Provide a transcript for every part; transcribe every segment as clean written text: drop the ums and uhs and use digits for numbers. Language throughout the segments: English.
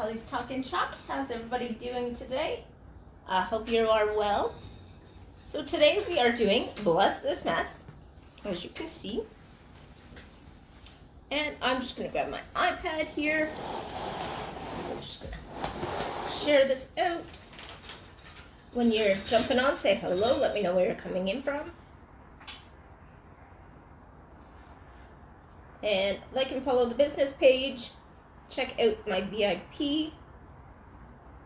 Telly's Talking Chalk. How's everybody doing today? I hope you are well. So today we are doing Bless This Mess, as you can see. And I'm just going to grab my iPad here. I'm just going to share this out. When you're jumping on, say hello. Let me know where you're coming in from. And like and follow the business page. Check out my VIP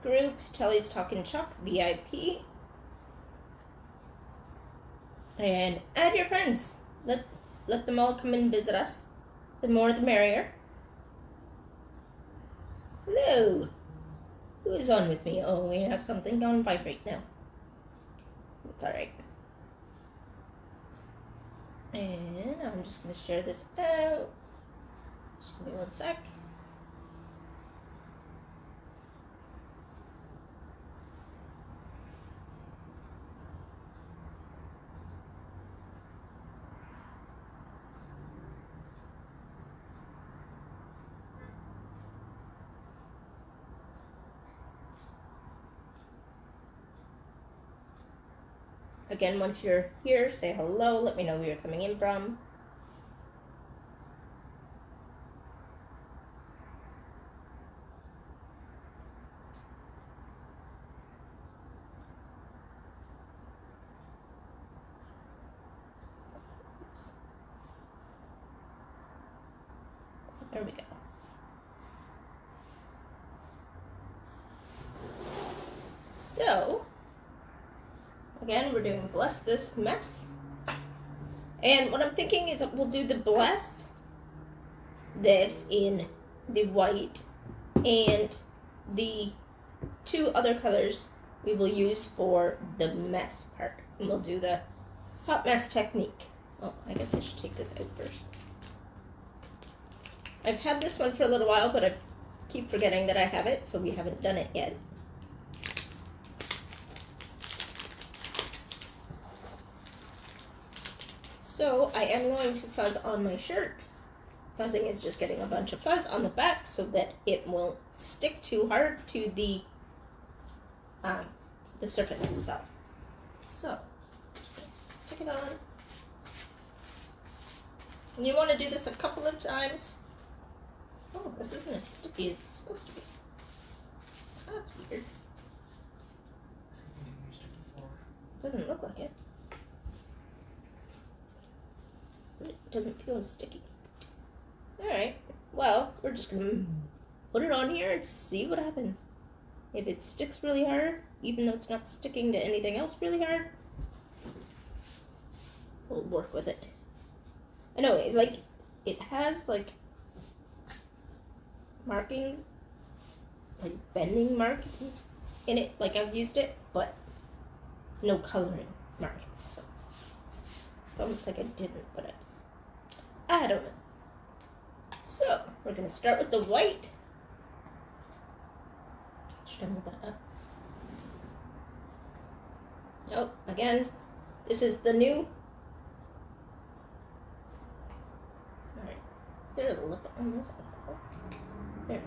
group, Telly's Talking Chalk VIP. And add your friends. Let them all come and visit us. The more the merrier. Hello. Who is on with me? Oh, we have something on vibrate now. It's alright. And I'm just going to share this out. Just give me one sec. Again, once you're here, say hello. Let me know where you're coming in from. Oops. There we go. So, again, we're doing Bless This Mess. And what I'm thinking is that we'll do the Bless This in the white, and the two other colors we will use for the mess part. And we'll do the hot mess technique. Oh, I guess I should take this out first. I've had this one for a little while, but I keep forgetting that I have it, so we haven't done it yet. So I am going to fuzz on my shirt. Fuzzing is just getting a bunch of fuzz on the back so that it won't stick too hard to the surface itself. So stick it on. And you want to do this a couple of times. Oh, this isn't as sticky as it's supposed to be. Oh, that's weird. Doesn't look like it. It doesn't feel as sticky. Alright, well, we're just going to put it on here and see what happens. If it sticks really hard, even though it's not sticking to anything else really hard, we'll work with it. I know, it has, markings, bending markings in it, I've used it, but no coloring markings, so it's almost like I didn't put it. I don't know. So, we're going to start with the white. Should I move that up? Oh, again, this is the new. Alright, is there a lip on this? There it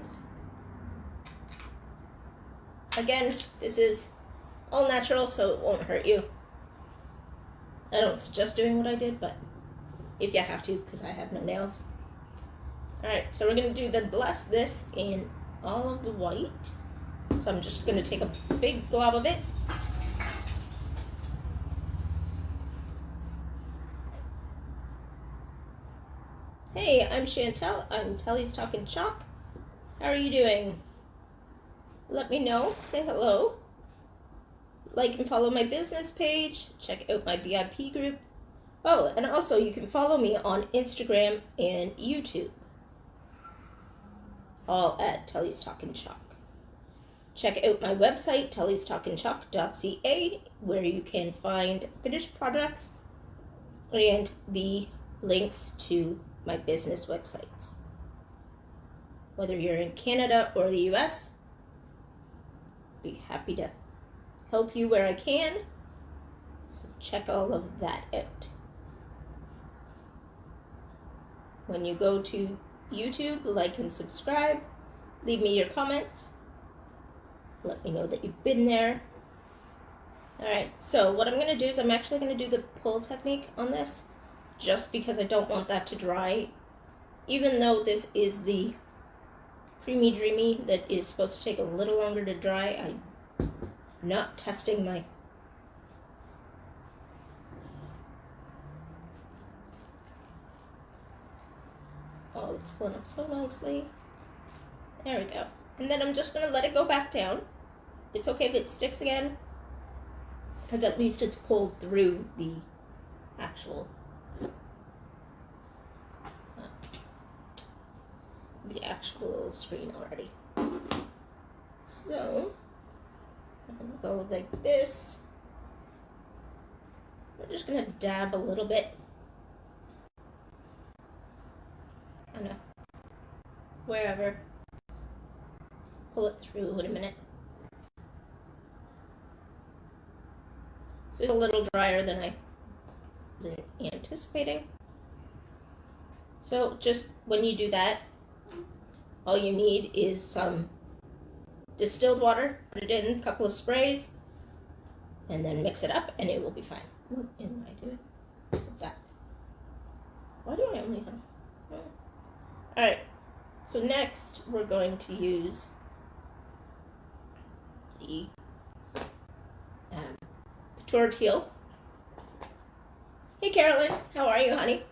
is. Again, this is all natural, so it won't hurt you. I don't suggest doing what I did, but if you have to, because I have no nails. Alright, so we're going to do the Bless This in all of the white. So I'm just going to take a big glob of it. Hey, I'm Chantel. I'm Telly's Talking Chalk. How are you doing? Let me know. Say hello. Like and follow my business page. Check out my VIP group. Oh, and also you can follow me on Instagram and YouTube. All at Telly's Talking Chalk. Check out my website, tellystalkingchalk.ca, where you can find finished products and the links to my business websites. Whether you're in Canada or the US, be happy to help you where I can. So check all of that out. When you go to YouTube, like and subscribe. Leave me your comments. let me know that you've been there. Alright, so what I'm going to do is I'm actually going to do the pull technique on this, just because I don't want that to dry. Even though this is the Creamy Dreamy that is supposed to take a little longer to dry, I'm not testing my... Oh, it's pulling up so nicely. There we go. And then I'm just going to let it go back down. It's okay if it sticks again, because at least it's pulled through the actual screen already. So I'm gonna go like this. We're just gonna dab a little bit, kind of wherever. Pull it through in a minute. This is a little drier than I was anticipating. So just when you do that, all you need is some distilled water, put it in a couple of sprays, and then mix it up, and it will be fine. What am I doing with that? Why do I only have... Oh. Alright, so next we're going to use the Couture Teal. Hey Carolyn, how are you, honey?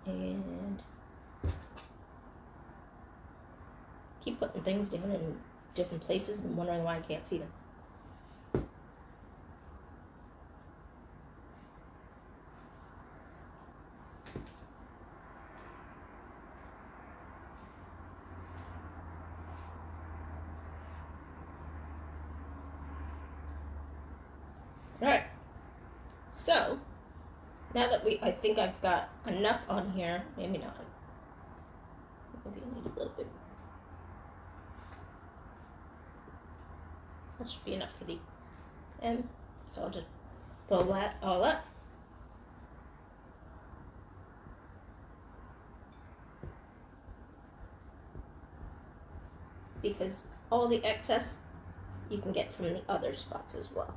And keep putting things down in different places and wondering why I can't see them. Alright, so now that I think I've got enough on here, maybe not. Maybe I need a little bit. That should be enough for the M. So I'll just pull that all up. Because all the excess you can get from the other spots as well.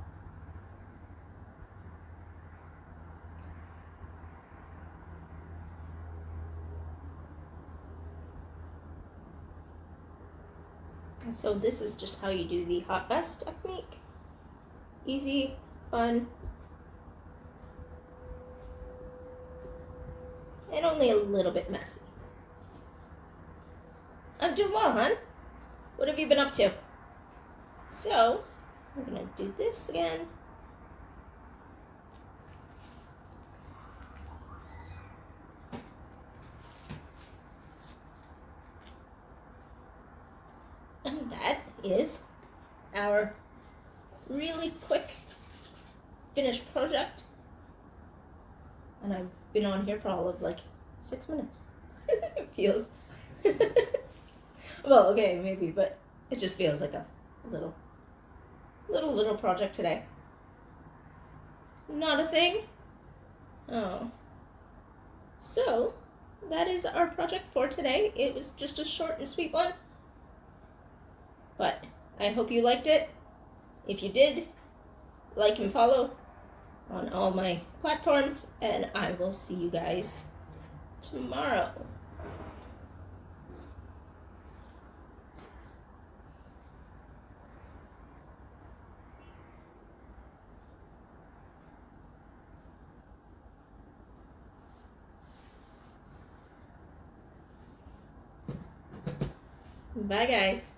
So this is just how you do the hot mess technique. Easy, fun, and only a little bit messy. I'm doing well, hon. What have you been up to? So, we're gonna do this again. And that is our really quick finished project. And I've been on here for all of like 6 minutes. It feels. Well, okay, maybe, but it just feels like a little project today. Not a thing? Oh. So, that is our project for today. It was just a short and sweet one. But I hope you liked it. If you did, like and follow on all my platforms, and I will see you guys tomorrow. Bye, guys.